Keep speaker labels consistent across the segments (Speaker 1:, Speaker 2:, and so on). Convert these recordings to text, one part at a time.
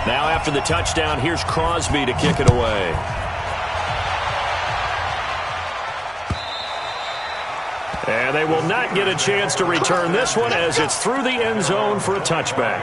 Speaker 1: Now after the touchdown, here's Crosby to kick it away. And they will not get a chance to return this one as it's through the end zone for a touchback.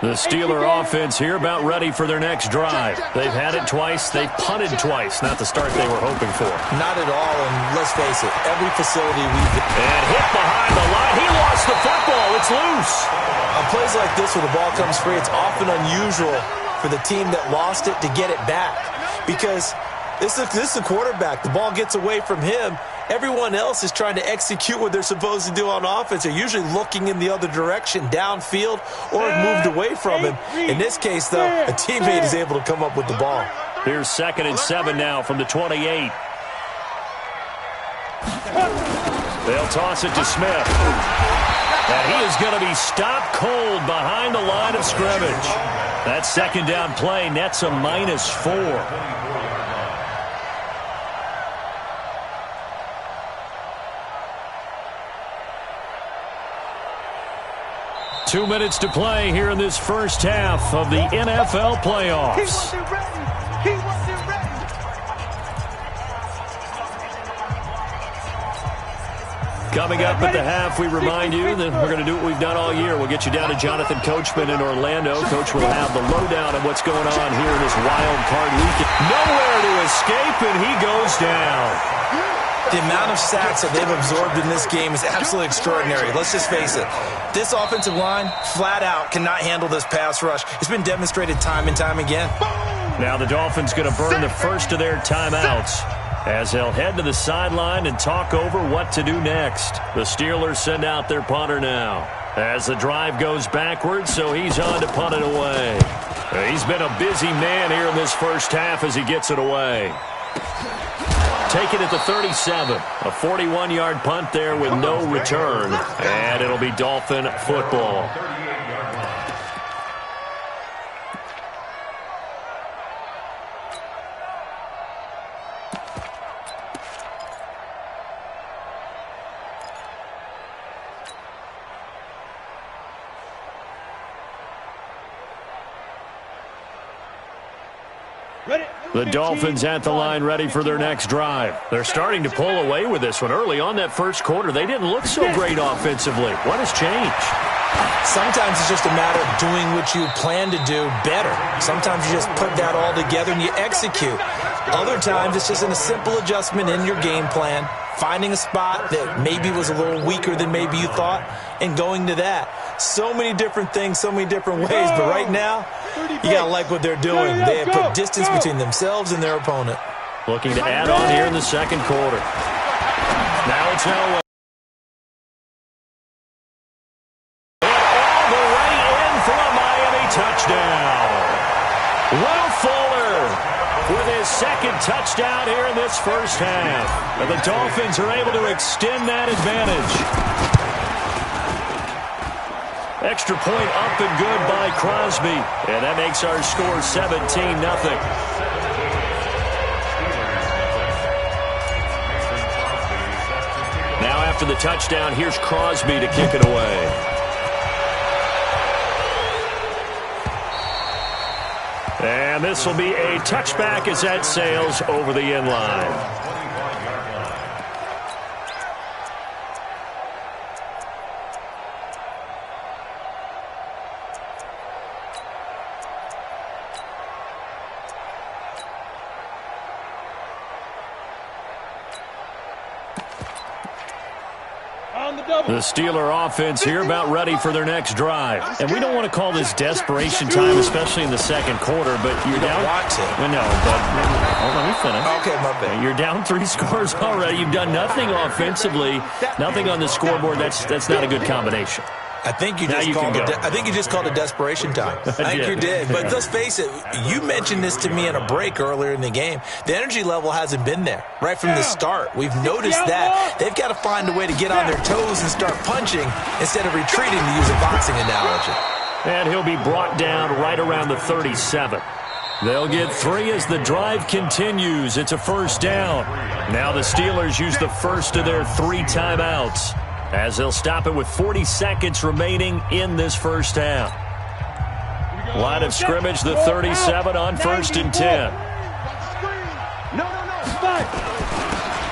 Speaker 1: The Steeler offense here about ready for their next drive. They've had it twice. They've punted twice. Not the start they were hoping for.
Speaker 2: Not at all, and let's face it, every facility we've been...
Speaker 1: And hit behind the line. He lost the football. It's loose.
Speaker 2: On plays like this where the ball comes free, it's often unusual for the team that lost it to get it back. Because this is the quarterback. The ball gets away from him. Everyone else is trying to execute what they're supposed to do on offense. They're usually looking in the other direction, downfield, or have moved away from him. In this case, though, a teammate is able to come up with the ball.
Speaker 1: Here's 2nd and 7 now from the 28. They'll toss it to Smith. And he is going to be stopped cold behind the line of scrimmage. That 2nd down play nets a -4. 2 minutes to play here in this first half of the NFL playoffs. Coming up at the half, we remind you that we're going to do what we've done all year. We'll get you down to Jonathan Coachman in Orlando. Coach will have the lowdown of what's going on here in this wild card weekend. Nowhere to escape, and he goes down.
Speaker 2: The amount of sacks that they've absorbed in this game is absolutely extraordinary. Let's just face it. This offensive line, flat out, cannot handle this pass rush. It's been demonstrated time and time again.
Speaker 1: Now the Dolphins going to burn the first of their timeouts as they'll head to the sideline and talk over what to do next. The Steelers send out their punter now as the drive goes backwards, so he's on to punt it away. He's been a busy man here in this first half as he gets it away. Taken at the 37. A 41-yard punt there with no return. And it'll be Dolphin football. The Dolphins at the line ready for their next drive. They're starting to pull away with this one. Early on that first quarter, they didn't look so great offensively. What has changed?
Speaker 2: Sometimes it's just a matter of doing what you plan to do better. Sometimes you just put that all together and you execute. Other times it's just in a simple adjustment in your game plan, finding a spot that maybe was a little weaker than maybe you thought, and going to that. So many different things, so many different ways, but right now, you got to like what they're doing. They have put distance between themselves and their opponent.
Speaker 1: Looking to add on here in the second quarter. Now it's Elway. And all the way in for a Miami touchdown. Will Fuller with his second touchdown here in this first half. And the Dolphins are able to extend that advantage. Extra point up and good by Crosby. And that makes our score 17-0. Now after the touchdown, here's Crosby to kick it away. And this will be a touchback as that sails over the end line. The Steeler offense here about ready for their next drive. And we don't want to call this desperation time, especially in the second quarter, but you're down.
Speaker 2: Want to.
Speaker 1: Well, no, but let me finish.
Speaker 2: Okay, my bad.
Speaker 1: You're down 3 scores already. You've done nothing offensively, nothing on the scoreboard. That's not a good combination.
Speaker 2: I think you just called it desperation time. I think you did. But let's face it, you mentioned this to me in a break earlier in the game. The energy level hasn't been there right from the start. We've noticed that. They've got to find a way to get on their toes and start punching instead of retreating, to use a boxing analogy.
Speaker 1: And he'll be brought down right around the 37. They'll get 3 as the drive continues. It's a first down. Now the Steelers use the first of their 3 timeouts, as they'll stop it with 40 seconds remaining in this first half. Line of scrimmage, the 37 on 1st and 10.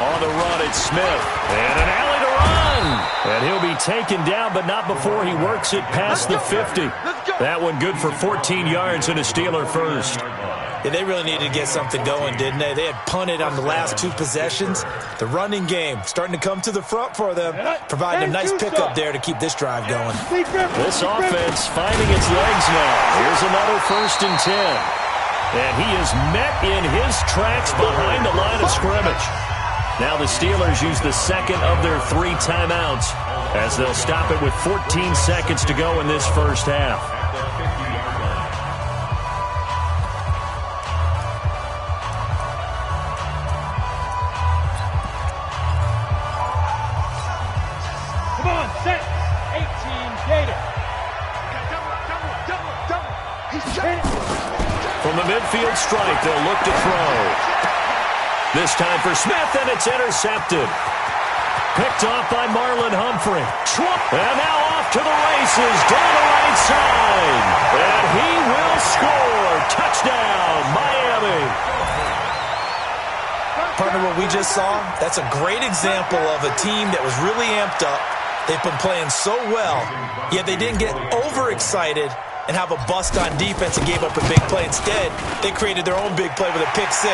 Speaker 1: On the run, it's Smith. And an alley to run. And he'll be taken down, but not before he works it past the 50. That one good for 14 yards and a Steeler first.
Speaker 2: Yeah, they really needed to get something going, didn't they? They had punted on the last 2 possessions. The running game starting to come to the front for them, providing a nice pickup there to keep this drive going.
Speaker 1: This offense finding its legs now. Here's another 1st and 10. And he is met in his tracks behind the line of scrimmage. Now the Steelers use the second of their 3 timeouts, as they'll stop it with 14 seconds to go in this first half. From the midfield strike, they'll look to throw. This time for Smith, and it's intercepted. Picked off by Marlon Humphrey. And now off to the races down the right side. And he will score. Touchdown, Miami.
Speaker 2: Partner, what we just saw, that's a great example of a team that was really amped up. They've been playing so well, yet they didn't get overexcited and have a bust on defense and gave up a big play. Instead, they created their own big play with a pick 6.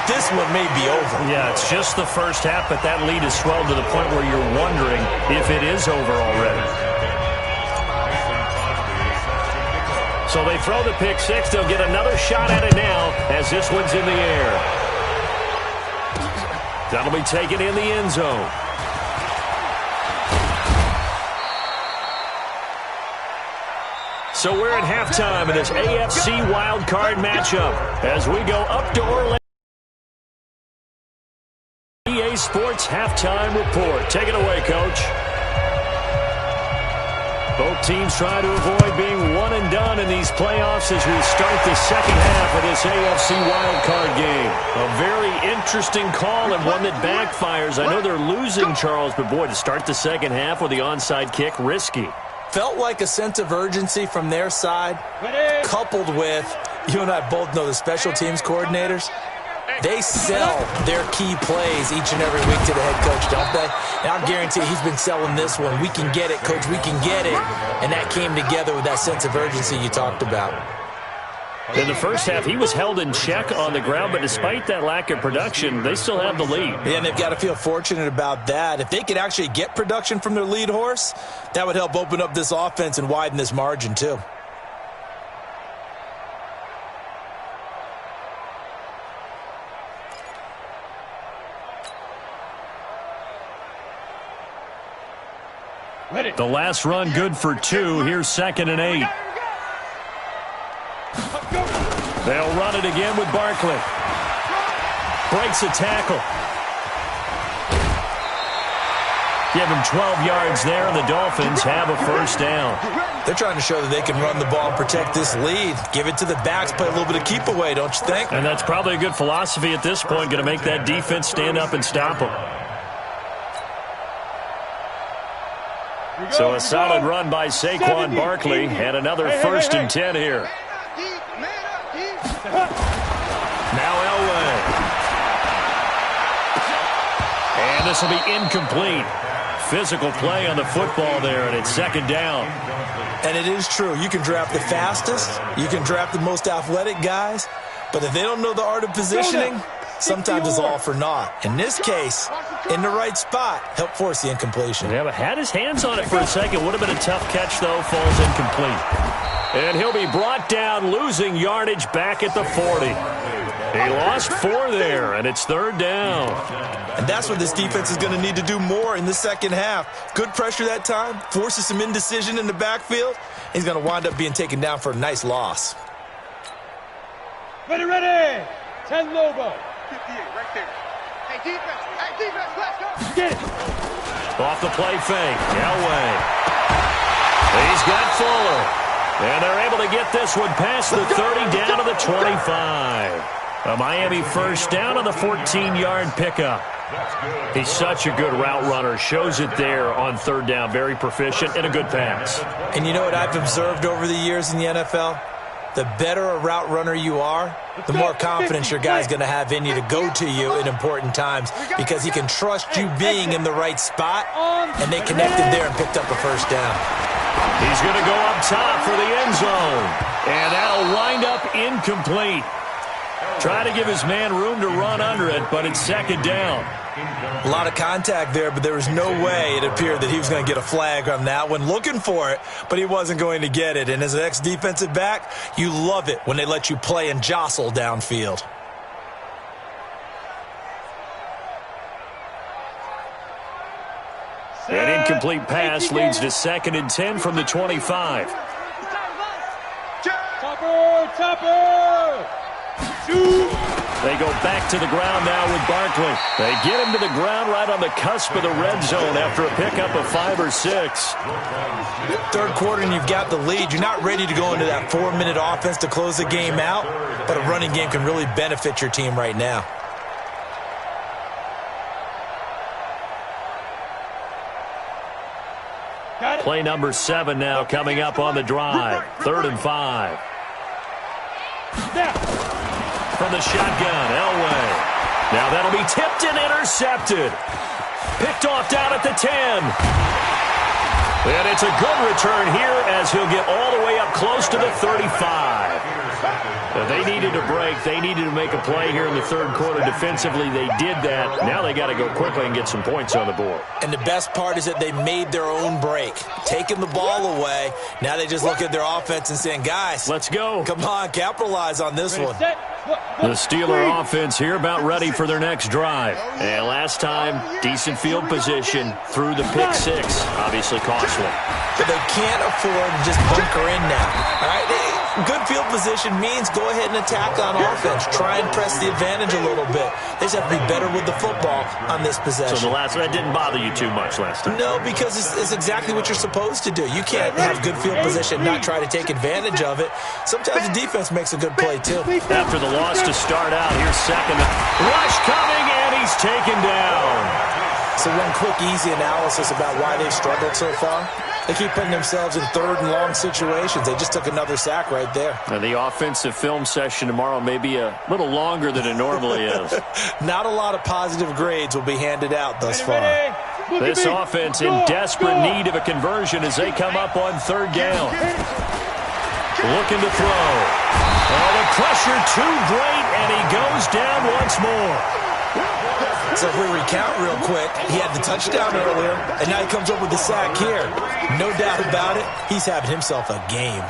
Speaker 2: This one may be over.
Speaker 1: Yeah, it's just the first half, but that lead has swelled to the point where you're wondering if it is over already. So they throw the pick 6. They'll get another shot at it now as this one's in the air. That'll be taken in the end zone. So we're at halftime in this AFC wildcard matchup as we go up to Orlando. EA Sports halftime report. Take it away, Coach. Both teams try to avoid being one and done in these playoffs as we start the second half of this AFC wildcard game. A very interesting call and one that backfires. I know they're losing, Charles, but boy, to start the second half with the onside kick, risky.
Speaker 2: Felt like a sense of urgency from their side, coupled with, you and I both know the special teams coordinators, they sell their key plays each and every week to the head coach, don't they? And I guarantee he's been selling this one. We can get it, Coach, we can get it. And that came together with that sense of urgency you talked about.
Speaker 1: In the first half, he was held in check on the ground, but despite that lack of production, they still have the lead.
Speaker 2: Yeah, and they've got to feel fortunate about that. If they could actually get production from their lead horse, that would help open up this offense and widen this margin too.
Speaker 1: The last run good for 2. Here's 2nd and 8. They'll run it again with Barkley. Breaks a tackle. Give him 12 yards there, and the Dolphins have a first down.
Speaker 2: They're trying to show that they can run the ball and protect this lead. Give it to the backs, play a little bit of keep away, don't you think?
Speaker 1: And that's probably a good philosophy at this point, going to make that defense stand up and stop them. So a solid run by Saquon Barkley, and another 1st and 10 here. Now Elway. And this will be incomplete. Physical play on the football there, and it's 2nd down.
Speaker 2: And it is true. You can draft the fastest. You can draft the most athletic guys. But if they don't know the art of positioning, sometimes it's all for naught. In this case, in the right spot, help force the incompletion.
Speaker 1: Yeah, but had his hands on it for a second. Would have been a tough catch, though. Falls incomplete. And he'll be brought down, losing yardage back at the 40. He lost 4 there, and it's 3rd down.
Speaker 2: And that's what this defense is going to need to do more in the second half. Good pressure that time, forces some indecision in the backfield. He's going to wind up being taken down for a nice loss.
Speaker 3: Ready, ready. 10 Lobo. 58 right there. Hey, defense, let's go. Get it.
Speaker 1: Off the play fake, Elway. He's got Fuller. And they're able to get this one past the 30 down to the 25. A Miami first down on the 14-yard pickup. He's such a good route runner. Shows it there on 3rd down. Very proficient and a good pass.
Speaker 2: And you know what I've observed over the years in the NFL? The better a route runner you are, the more confidence your guy's going to have in you to go to you in important times because he can trust you being in the right spot, and they connected there and picked up a first down.
Speaker 1: He's going to go up top for the end zone, and that'll wind up incomplete. Try to give his man room to run under it, but it's 2nd down.
Speaker 2: A lot of contact there, but there was no way it appeared that he was going to get a flag on that one. Looking for it, but he wasn't going to get it. And as an ex-defensive back, you love it when they let you play and jostle downfield.
Speaker 1: An incomplete pass leads to 2nd and 10 from the 25.
Speaker 3: Topper! Shoot!
Speaker 1: They go back to the ground now with Barkley. They get him to the ground right on the cusp of the red zone after a pickup of 5 or 6.
Speaker 2: 3rd quarter and you've got the lead. You're not ready to go into that 4-minute offense to close the game out, but a running game can really benefit your team right now.
Speaker 1: Play number 7 now coming up on the drive. 3rd and 5. From the shotgun, Elway. Now that'll be tipped and intercepted. Picked off down at the 10. And it's a good return here as he'll get all the way up close to the 35. They needed a break. They needed to make a play here in the 3rd quarter. Defensively, they did that. Now they got to go quickly and get some points on the board.
Speaker 2: And the best part is that they made their own break. Taking the ball away. Now they just look at their offense and saying, guys,
Speaker 1: let's go.
Speaker 2: Come on, capitalize on this one.
Speaker 1: The Steeler offense here about ready for their next drive. And last time, decent field position through the pick 6. Obviously costly.
Speaker 2: But they can't afford to just bunker in now. All right? Good field position means go ahead and attack on offense. Try and press the advantage a little bit. They just have to be better with the football on this possession.
Speaker 1: So the last one, that didn't bother you too much last time?
Speaker 2: No, because it's exactly what you're supposed to do. You can't have good field position and not try to take advantage of it. Sometimes the defense makes a good play, too.
Speaker 1: After the loss to start out, here's 2nd. Rush coming, and he's taken down.
Speaker 2: So one quick, easy analysis about why they've struggled so far. They keep putting themselves in 3rd and long situations. They just took another sack right there.
Speaker 1: And the offensive film session tomorrow may be a little longer than it normally is.
Speaker 2: Not a lot of positive grades will be handed out thus far.
Speaker 1: This offense in desperate need of a conversion as they come up on 3rd down. Looking to throw. Oh, the pressure too great, and he goes down once more.
Speaker 2: So if we recount real quick, he had the touchdown earlier, and now he comes up with the sack here. No doubt about it, he's having himself a game.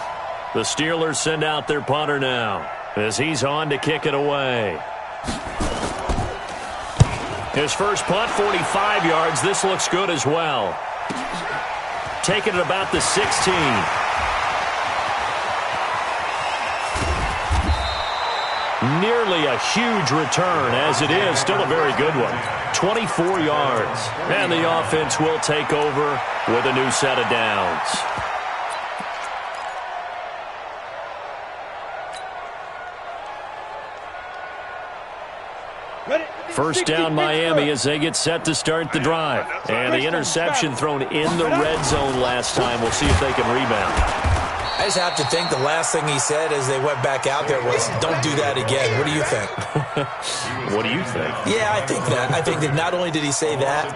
Speaker 1: The Steelers send out their punter now as he's on to kick it away. His first punt, 45 yards. This looks good as well. Taking it about the 16. Nearly a huge return, as it is. Still a very good one. 24 yards. And the offense will take over with a new set of downs. First down Miami as they get set to start the drive. And the interception thrown in the red zone last time. We'll see if they can rebound.
Speaker 2: I just have to think the last thing he said as they went back out there was, don't do that again. What do you think?
Speaker 1: What do you think?
Speaker 2: Yeah, I think that. I think that not only did he say that,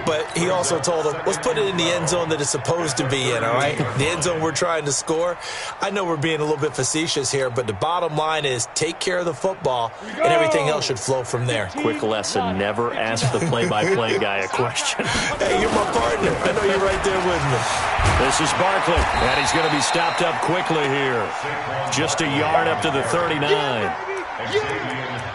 Speaker 2: but he also told them, let's put it in the end zone that it's supposed to be in, all right? The end zone we're trying to score. I know we're being a little bit facetious here, but the bottom line is take care of the football, and everything else should flow from there.
Speaker 1: Quick lesson, never ask the play-by-play guy a question.
Speaker 2: Hey, you're my partner. I know you're right there with me.
Speaker 1: This is Barkley, and he's going to be stopped up quickly here. Just a yard up to the 39.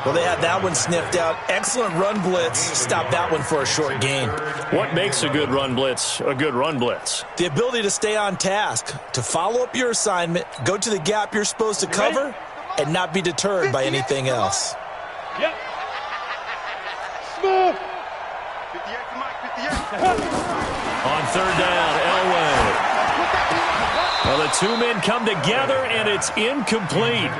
Speaker 2: Well, they had that one sniffed out. Excellent run blitz. Stop that one for a short gain.
Speaker 1: What makes a good run blitz a good run blitz?
Speaker 2: The ability to stay on task, to follow up your assignment, go to the gap you're supposed to cover, and not be deterred by anything else.
Speaker 3: Yep. Smooth.
Speaker 1: On third down, Elway. Well, the two men come together, and it's incomplete.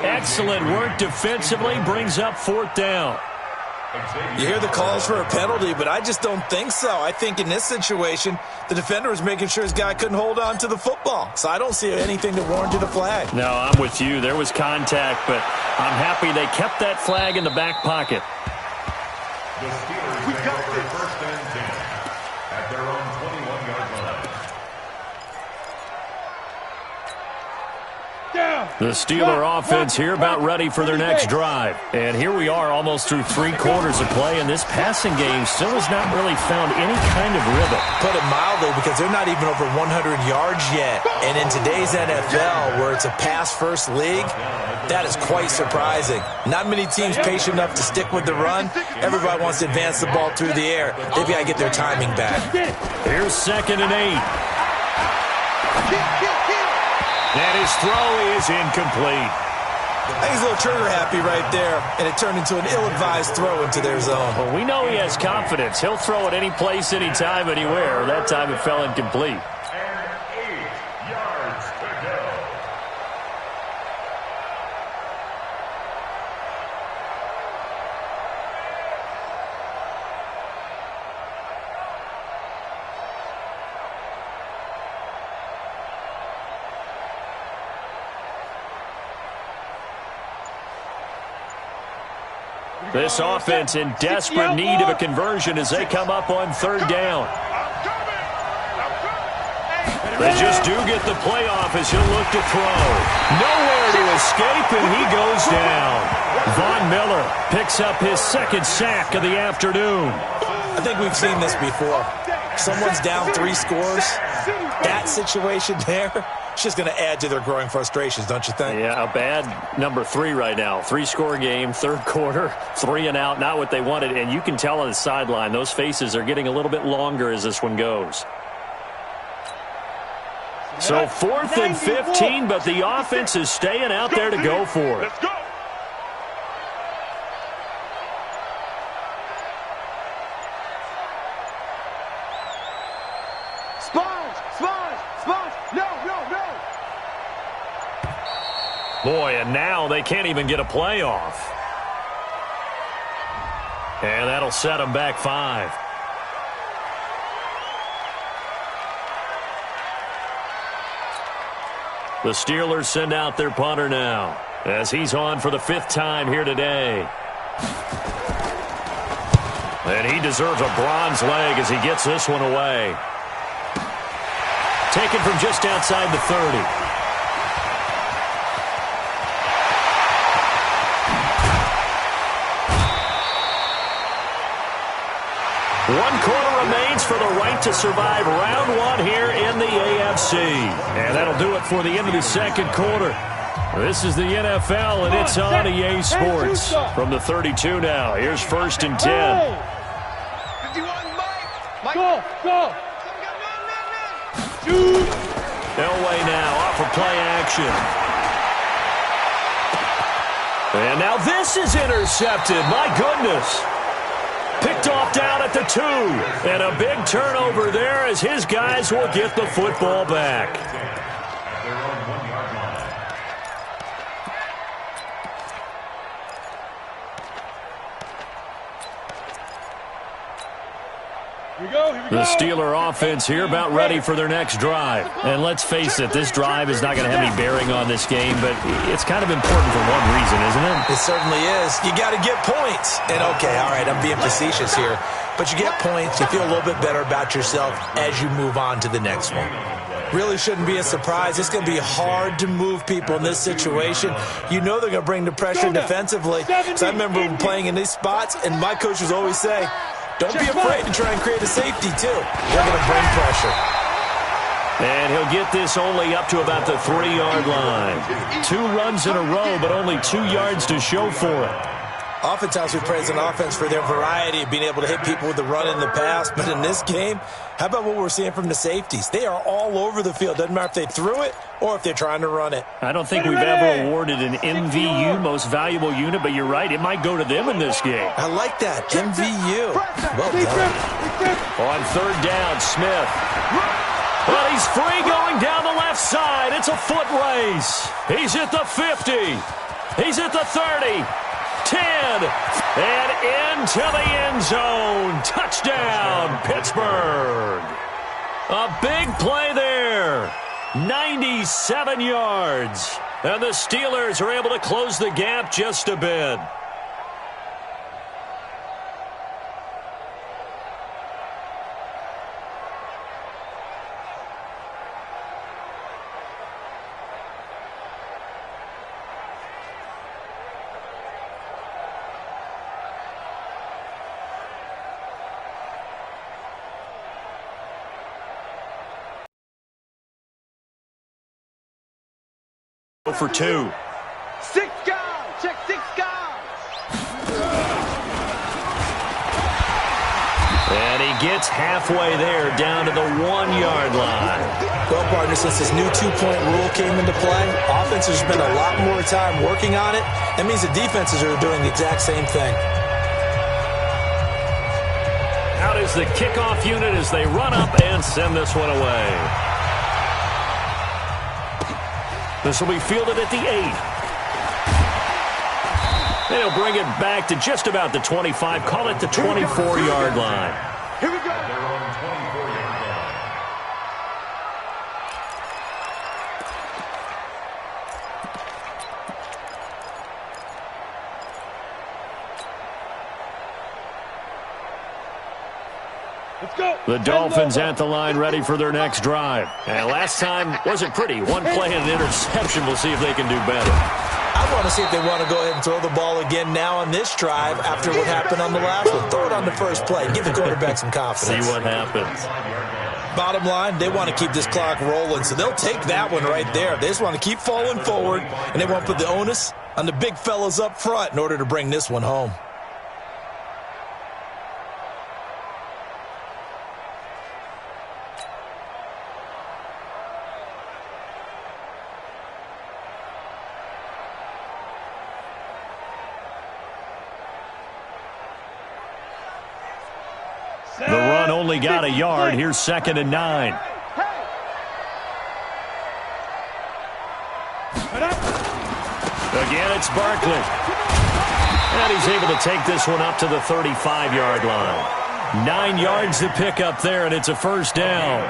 Speaker 1: Excellent work defensively, brings up fourth down.
Speaker 2: You hear the calls for a penalty, but I just don't think so. I think in this situation, the defender was making sure his guy couldn't hold on to the football. So I don't see anything that warranted a flag.
Speaker 1: No, I'm with you. There was contact, but I'm happy they kept that flag in the back pocket.
Speaker 4: The Steelers take over first and 10 at their own 21-yard line.
Speaker 1: The Steeler offense here about ready for their next drive. And here we are almost through 3 quarters of play, and this passing game still has not really found any kind of rhythm.
Speaker 2: Put it mildly, because they're not even over 100 yards yet. And in today's NFL, where it's a pass-first league, that is quite surprising. Not many teams patient enough to stick with the run. Everybody wants to advance the ball through the air. They've got to get their timing back.
Speaker 1: Here's 2nd and 8. And his throw is incomplete.
Speaker 2: I think he's a little trigger happy right there, and it turned into an ill-advised throw into their zone.
Speaker 1: Well, we know he has confidence. He'll throw it any place, anytime, anywhere. That time it fell incomplete.
Speaker 4: And 8 yards to go.
Speaker 1: This offense in desperate need of a conversion as they come up on third down. They just do get the playoff as he'll look to throw. Nowhere to escape, and he goes down. Von Miller picks up his 2nd sack of the afternoon.
Speaker 2: I think we've seen this before. Someone's down 3 scores. That situation there, it's just going to add to their growing frustrations, don't you think?
Speaker 1: Yeah, a bad number 3 right now. 3-score game, 3rd quarter, 3 and out, not what they wanted. And you can tell on the sideline, those faces are getting a little bit longer as this one goes. So 4th and 15, but the offense is staying out there to go for it.
Speaker 3: Let's go.
Speaker 1: Boy, and now they can't even get a playoff. And that'll set them back 5. The Steelers send out their punter now as he's on for the 5th time here today. And he deserves a bronze leg as he gets this one away. Taken from just outside the 30. One quarter remains for the right to survive round 1 here in the AFC. And that'll do it for the end of the 2nd quarter. This is the NFL, and it's on EA Sports. From the 32 now, here's 1st and 10.
Speaker 3: 51, Mike. Go.
Speaker 1: Elway now off of play action. And now this is intercepted. My goodness. Picked off down at the 2. And a big turnover there as his guys will get the football back.
Speaker 4: At their own 1-yard line.
Speaker 3: Here we go.
Speaker 1: The Steeler offense here about ready for their next drive. And let's face it, this drive is not going to have any bearing on this game, but it's kind of important for one reason, isn't it?
Speaker 2: It certainly is. You got to get points. And okay, all right, I'm being facetious here. But you get points, you feel a little bit better about yourself as you move on to the next one. Really shouldn't be a surprise. It's going to be hard to move people in this situation. You know they're going to bring the pressure defensively. So I remember playing in these spots, and my coach would always say, don't be afraid to try and create a safety, too. They're going to bring pressure.
Speaker 1: And he'll get this only up to about the 3-yard line. 2 runs in a row, but only 2 yards to show for it.
Speaker 2: Oftentimes we praise an offense for their variety of being able to hit people with the run in the pass. But in this game, how about what we're seeing from the safeties? They are all over the field. Doesn't matter if they threw it or if they're trying to run it.
Speaker 1: I don't think we've ever awarded an MVU, most valuable unit, but you're right. It might go to them in this game.
Speaker 2: I like that. MVU. Well done.
Speaker 1: On 3rd down, Smith. Well, he's free going down the left side. It's a foot race. He's at the 50. He's at the 30. 10, and into the end zone. Touchdown, Pittsburgh. A big play there. 97 yards. And the Steelers are able to close the gap just a bit. For 2.
Speaker 3: 6 guys. Check 6 guys.
Speaker 1: And he gets halfway there, down to the 1-yard line.
Speaker 2: Well, partner, since this new 2-point rule came into play, offenses spend a lot more time working on it. That means the defenses are doing the exact same thing.
Speaker 1: Out is the kickoff unit as they run up and send this one away. This will be fielded at the 8. And he'll bring it back to just about the 25. Call it the 24-yard line.
Speaker 3: Here we go.
Speaker 4: They're on 24-yard line.
Speaker 3: Let's go.
Speaker 1: The Dolphins at the line, ready for their next drive. And last time wasn't pretty. 1 play and an interception. We'll see if they can do better.
Speaker 2: I want to see if they want to go ahead and throw the ball again now on this drive after what happened on the last one. Throw it on the first play. Give the quarterback some confidence.
Speaker 1: See what happens.
Speaker 2: Bottom line, they want to keep this clock rolling, so they'll take that one right there. They just want to keep falling forward, and they want to put the onus on the big fellas up front in order to bring this one home.
Speaker 1: The run only got a yard. Here's 2nd and 9. Again, it's Barkley. And he's able to take this one up to the 35-yard line. 9 yards to pick up there, and it's a first down.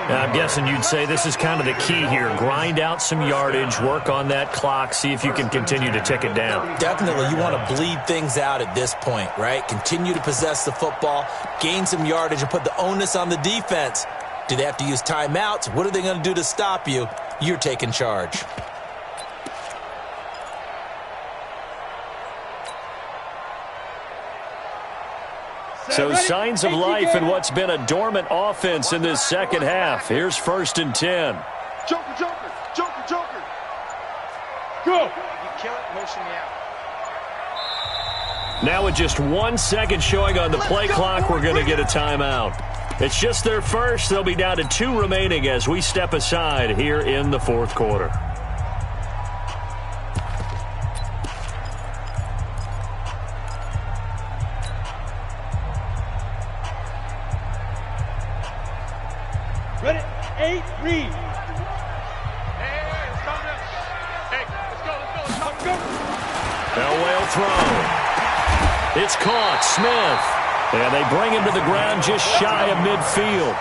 Speaker 1: Now, I'm guessing you'd say this is kind of the key here. Grind out some yardage, work on that clock, see if you can continue to tick it down.
Speaker 2: Definitely, you want to bleed things out at this point, right? Continue to possess the football, gain some yardage, and put the onus on the defense. Do they have to use timeouts? What are they going to do to stop you? You're taking charge.
Speaker 1: So signs of life in what's been a dormant offense in this second half. Here's 1st and 10.
Speaker 3: Joker, Joker, Joker, Joker. Go. You kill it, motion me out.
Speaker 1: Now with just 1 second showing on the play clock, we're going to get a timeout. It's just their first. They'll be down to 2 remaining as we step aside here in the 4th quarter.
Speaker 3: Ready? 8, read. Hey, let's go. Hey, let's go.
Speaker 1: Well thrown. It's caught. Smith. And they bring him to the ground just shy of midfield.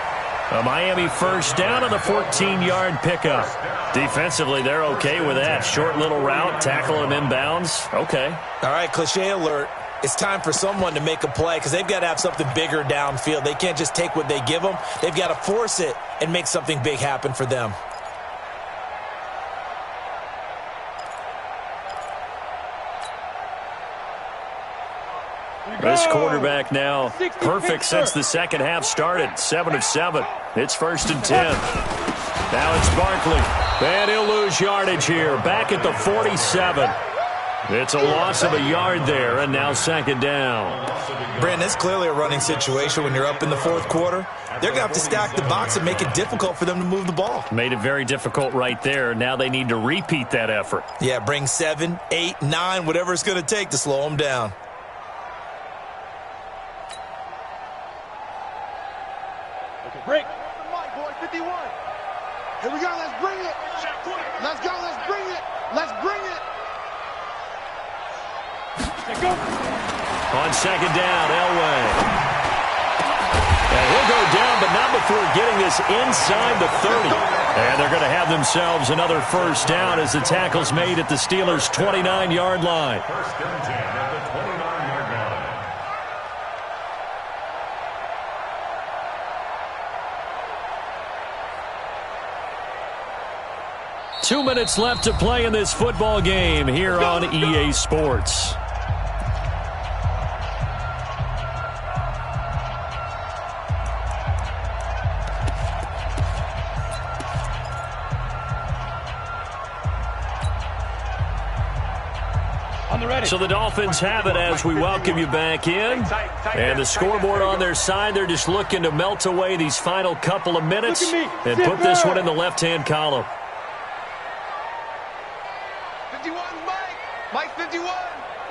Speaker 1: A Miami first down on the 14-yard pickup. Defensively, they're okay with that. Short little route, tackle him inbounds. Okay.
Speaker 2: All right, cliche alert. It's time for someone to make a play because they've got to have something bigger downfield. They can't just take what they give them. They've got to force it and make something big happen for them.
Speaker 1: This quarterback now perfect since the second half started. 7 of 7. It's 1st and 10. Now it's Barkley. And he'll lose yardage here. Back at the 47. It's a loss of a yard there, and now second down.
Speaker 2: Brandon, it's clearly a running situation when you're up in the fourth quarter. They're going to have to stack the box and make it difficult for them to move the ball.
Speaker 1: Made it very difficult right there. Now they need to repeat that effort.
Speaker 2: Yeah, bring 7, 8, 9, whatever it's going to take to slow them down.
Speaker 3: Okay, break. Mike, boy, 51. Here we go. Let's bring it. Let's go. Let's bring it. Let's bring it. Let's go.
Speaker 1: On second down, Elway. And he'll go down, but not before getting this inside the 30. And they're going to have themselves another first down as the tackle's made at the Steelers' 29-yard line.
Speaker 4: First and 10 at the 29-yard line.
Speaker 1: 2 minutes left to play in this football game here on EA Sports. So the Dolphins have it as we welcome you back in. And the scoreboard on their side, they're just looking to melt away these final couple of minutes and put this one in the left-hand column.
Speaker 3: 51, Mike. Mike, 51.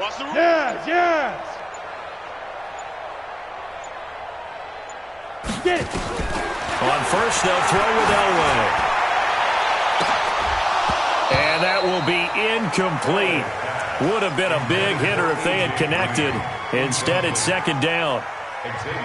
Speaker 3: Watch the rule. Yes, yes. Get it.
Speaker 1: On first, they'll throw with Elway. And that will be incomplete. Would have been a big hitter if they had connected. Instead, it's second down.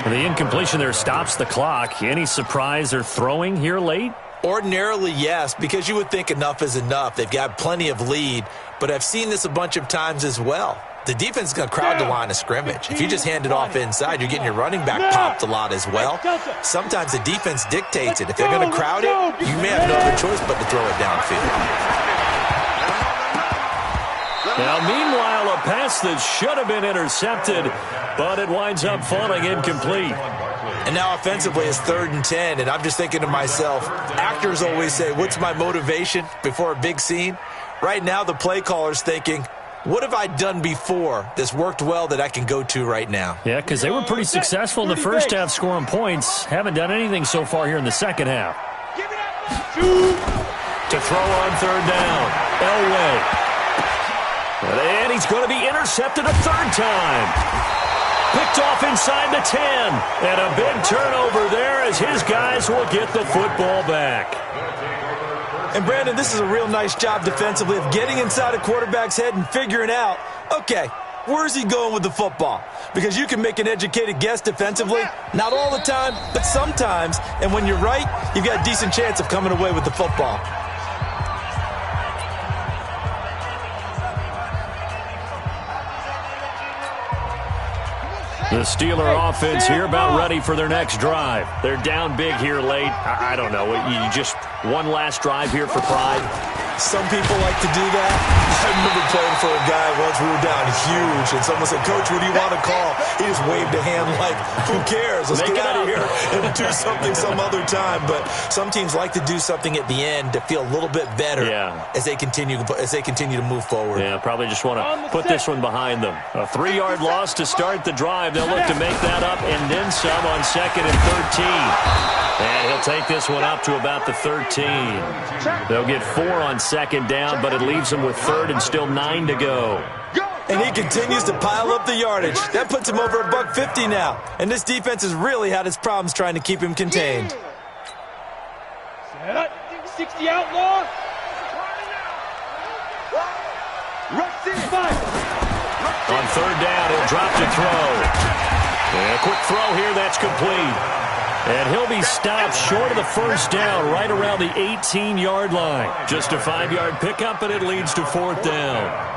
Speaker 1: The incompletion there stops the clock. Any surprise they're throwing here late?
Speaker 2: Ordinarily, yes, because you would think enough is enough. They've got plenty of lead, but I've seen this a bunch of times as well. The defense is going to crowd the line of scrimmage. If you just hand it off inside, you're getting your running back popped a lot as well. Sometimes the defense dictates it. If they're going to crowd it, you may have no other choice but to throw it downfield.
Speaker 1: Now, meanwhile, a pass that should have been intercepted, but it winds up falling incomplete.
Speaker 2: And now offensively it's 3rd and 10, and I'm just thinking to myself, actors always say, what's my motivation before a big scene? Right now the play caller's thinking, what have I done before that's worked well that I can go to right now?
Speaker 1: Yeah, because they were pretty successful in the first half scoring points. Haven't done anything so far here in the second half. To throw on third down, Elway. And he's going to be intercepted a third time. Picked off inside the 10. And a big turnover there as his guys will get the football back.
Speaker 2: And, Brandon, this is a real nice job defensively of getting inside a quarterback's head and figuring out, okay, where's he going with the football? Because you can make an educated guess defensively. Not all the time, but sometimes. And when you're right, you've got a decent chance of coming away with the football.
Speaker 1: The Steeler offense here about ready for their next drive. They're down big here late. I don't know. You just one last drive here for pride?
Speaker 2: Some people like to do that. I remember playing for a guy once. We were down huge, and someone said, Coach, what do you want to call? He just waved a hand like, who cares? Let's get out of here and do something some other time. But some teams like to do something at the end to feel a little bit better as they continue to move forward.
Speaker 1: Yeah, probably just want to put this one behind them. A 3-yard loss to start the drive. They'll look to make that up and then some on 2nd and 13. And he'll take this one up to about the 13. They'll get 4 on second down, but it leaves them with 3rd and still 9 to go.
Speaker 2: And he continues to pile up the yardage. That puts him over $150 now. And this defense has really had its problems trying to keep him contained.
Speaker 3: 60 outlaw.
Speaker 1: On 3rd down, he'll drop to throw. And a quick throw here, that's complete. And he'll be stopped short of the first down right around the 18-yard line. Just a 5-yard pickup, and it leads to 4th down.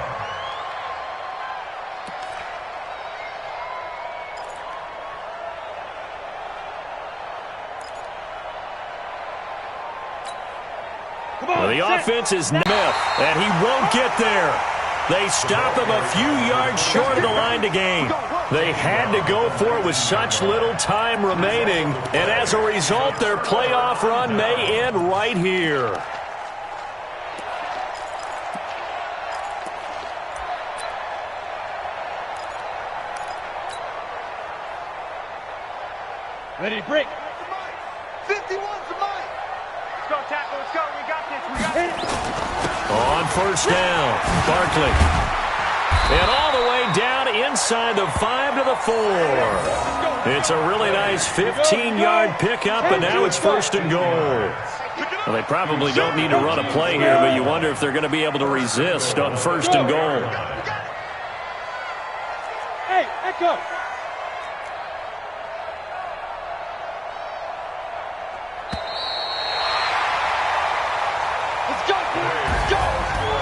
Speaker 1: Well, the offense is Smith, and he won't get there. They stop him a few yards short of the line to gain. They had to go for it with such little time remaining, and as a result, their playoff run may end right here.
Speaker 3: Ready to break. 51 for Mike. Let's go, tackle. Let's go. We got this. We got this.
Speaker 1: On first down, Barkley. And all the way down inside the 5 to the 4. It's a really nice 15-yard pickup, and now it's first and goal. Well, they probably don't need to run a play here, but you wonder if they're going to be able to resist on first and goal.
Speaker 3: Hey, Echo.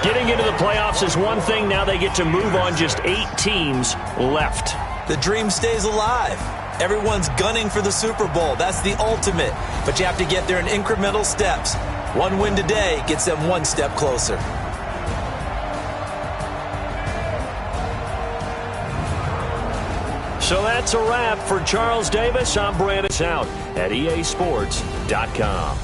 Speaker 1: Getting into the playoffs is one thing. Now they get to move on. Just 8 teams left.
Speaker 2: The dream stays alive. Everyone's gunning for the Super Bowl. That's the ultimate. But you have to get there in incremental steps. One win today gets them one step closer.
Speaker 1: So that's a wrap for Charles Davis. I'm Brandon out at EASports.com.